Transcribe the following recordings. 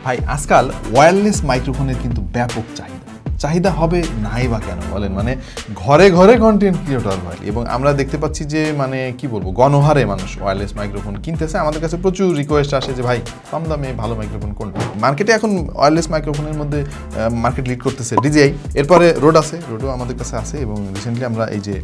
ভাই আজকাল ওয়্যারলেস মাইক্রোফোনের কিন্তু ব্যাপক চাহিদা হবে নাই বা কেন বলেন, মানে ঘরে ঘরে কন্টেন্ট ক্রিয়েটর ভাই, এবং আমরা দেখতে পাচ্ছি যে মানে কি বলবো গণহারে মানুষ ওয়্যারলেস মাইক্রোফোন কিনতেছে। আমাদের কাছে প্রচুর রিকোয়েস্ট আসে যে ভাই কম দামে ভালো মাইক্রোফোন কোনটা। মার্কেটে এখন ওয়্যারলেস মাইক্রোফোনের মধ্যে মার্কেট লিড করতেছে DJI, এরপরে রোডও আমাদের কাছে আছে, এবং রিসেন্টলি আমরা এই যে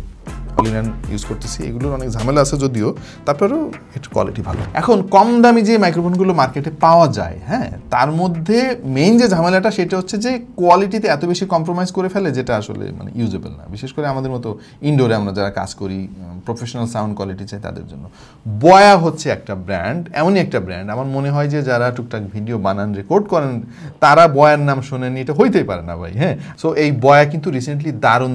হলিল্যান্ড ইউজ করতেছি। এগুলোর অনেক ঝামেলা আছে যদিও, তারপরেও একটু কোয়ালিটি ভালো। এখন কম দামি যে মাইক্রোফোনগুলো মার্কেটে পাওয়া যায়, হ্যাঁ, তার মধ্যে মেইন যে ঝামেলাটা সেটা হচ্ছে যে কোয়ালিটিতে এত বেশি কম্প্রোমাইজ করে ফেলে যেটা আসলে মানে ইউজেবল না, বিশেষ করে আমাদের মতো ইনডোরে আমরা যারা কাজ করি, প্রফেশনাল সাউন্ড কোয়ালিটি চাই তাদের জন্য। বয়া হচ্ছে একটা ব্র্যান্ড, এমনই একটা ব্র্যান্ড আমার মনে হয় যে যারা টুকটাক ভিডিও বানান, রেকর্ড করেন, তারা বয়ার নাম শোনেনি, এটা হইতেই পারে না ভাই। হ্যাঁ, সো এই বয়া কিন্তু রিসেন্টলি দারুণ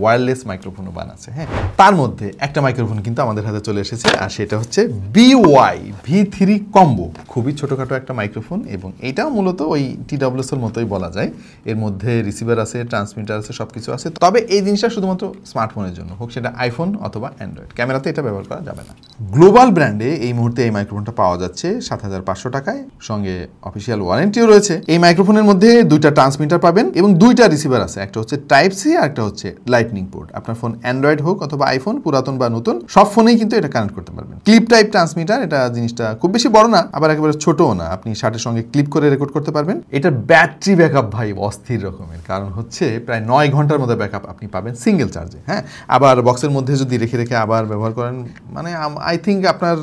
ওয়্যারলেস মাইক্রোফোনও বানাচ্ছে। হ্যাঁ, তার মধ্যে একটা মাইক্রোফোন কিন্তু আমাদের হাতে চলে এসেছে, আর সেটা হচ্ছে BY V3 কম্বো। খুবই ছোটোখাটো একটা মাইক্রোফোন, এবং এটাও মূলত ওই TWS এর মতোই বলা যায়। এর মধ্যে রিসিভার আছে, ট্রান্সমিটার আছে, সব কিছু আছে। তবে এই জিনিসটা শুধুমাত্র স্মার্টফোনের জন্য, হোক সেটা আইফোন অথবা অ্যান্ড্রয়েড। ক্যামেরাতে এটা ব্যবহার করা যাবে না। গ্লোবাল ব্র্যান্ডে এই মুহূর্তে এই মাইক্রোফোনটা পাওয়া যাচ্ছে 7,500 টাকায়, সঙ্গে অফিসিয়াল ওয়ারেন্টিও রয়েছে। এই মাইক্রোফোনের মধ্যে দুইটা ট্রান্সমিটার পাবেন এবং দুইটা রিসিভার আছে, একটা হচ্ছে Type-C আর একটা হচ্ছে লাইটনিং পোর্ট। আপনার ফোন অ্যান্ড্রয়েড হোক অথবা আইফোন, পুরাতন বা নতুন, সব ফোনেই কিন্তু এটা কানেক্ট করতে পারবেন। ক্লিপ টাইপ ট্রান্সমিটার, এটা জিনিসটা খুব বেশি বড় না, আবার একেবারে ছোটও না, আপনি শার্টের সঙ্গে ক্লিপ করে রেকর্ড করতে পারবেন। এটার ব্যাটারি ব্যাকআপ ভাই অস্থির রকমের, কারণ হচ্ছে প্রায় 9 ঘন্টার মধ্যে ব্যাকআপ আপনি পাবেন সিঙ্গেল চার্জে। হ্যাঁ, আবার বক্সের মধ্যে যদি রেখে আবার ব্যবহার করেন, মানে আই থিঙ্ক আপনার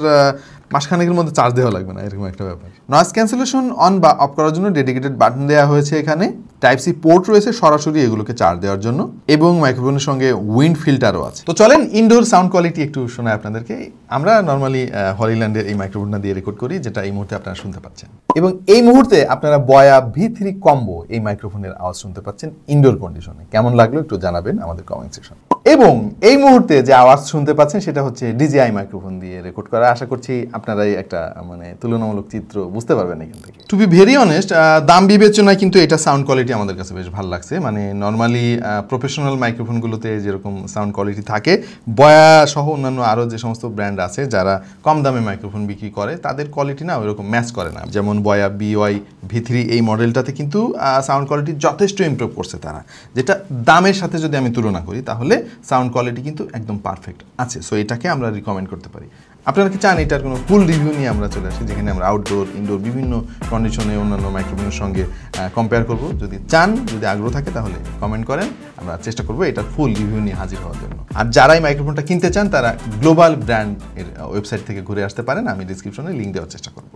মাসখানেকের মধ্যে চার্জ দেওয়া লাগবে না, এরকম একটা ব্যাপার। নয়েজ ক্যান্সেলেশন অন বা অফ করার জন্য ডেডিকেটেড বাটন দেওয়া হয়েছে এখানে। Type-C পোর্ট রয়েছে সরাসরি এগুলোকে চার্জ দেওয়ার জন্য, এবং মাইক্রোফোনের সঙ্গে উইন্ড ফিল্টারও আছে। তো চলেন ইনডোর সাউন্ড কোয়ালিটি একটু শোনাই আপনাদেরকে। আমরা নর্মালি হলিল্যান্ডের এই মাইক্রোফোনটা দিয়ে রেকর্ড করি, যেটা এই মুহূর্তে আপনারা শুনতে পাচ্ছেন, এবং এই মুহূর্তে আপনারা বয়া V3 কম্বো এই মাইক্রোফোনের আওয়াজ শুনতে পাচ্ছেন ইনডোর কন্ডিশনে। কেমন লাগলো একটু জানাবেন আমাদের কমেন্ট সেকশন। এবং এই মুহূর্তে যে আওয়াজ শুনতে পাচ্ছেন সেটা হচ্ছে DJI মাইক্রোফোন দিয়ে রেকর্ড করা। আশা করছি আপনারাই একটা মানে তুলনামূলক চিত্র বুঝতে পারবেন এখান থেকে। টু বি ভেরি অনেস্ট, দাম বিবেচনায় কিন্তু এটা সাউন্ড কোয়ালিটি আমাদের কাছে বেশ ভালো লাগছে। মানে নর্মালি প্রফেশনাল মাইক্রোফোনগুলোতে যেরকম সাউন্ড কোয়ালিটি থাকে, বয়া সহ অন্যান্য আরও যে সমস্ত ব্র্যান্ড আছে যারা কম দামে মাইক্রোফোন বিক্রি করে, তাদের কোয়ালিটি না ওইরকম ম্যাচ করে না। যেমন বয়া BY V3 এই মডেলটাতে কিন্তু সাউন্ড কোয়ালিটি যথেষ্ট ইমপ্রুভ করছে তারা, যেটা দামের সাথে যদি আমি তুলনা করি তাহলে সাউন্ড কোয়ালিটি কিন্তু একদম পারফেক্ট আছে। সো এটাকে আমরা রিকমেন্ড করতে পারি। আপনারা কি চান এটার কোনো ফুল রিভিউ নিয়ে আমরা চলে আসি, যেখানে আমরা আউটডোর ইনডোর বিভিন্ন কন্ডিশনে অন্যান্য মাইক্রোফোনের সঙ্গে কম্পেয়ার করব? যদি চান, যদি আগ্রহ থাকে তাহলে কমেন্ট করেন, আমরা চেষ্টা করবো এটার ফুল রিভিউ নিয়ে হাজির হওয়ার জন্য। আর যারা এই মাইক্রোফোনটা কিনতে চান তারা গ্লোবাল ব্র্যান্ড এর ওয়েবসাইট থেকে ঘুরে আসতে পারেন, আমি ডিসক্রিপশনে লিঙ্ক দেওয়ার চেষ্টা করবো।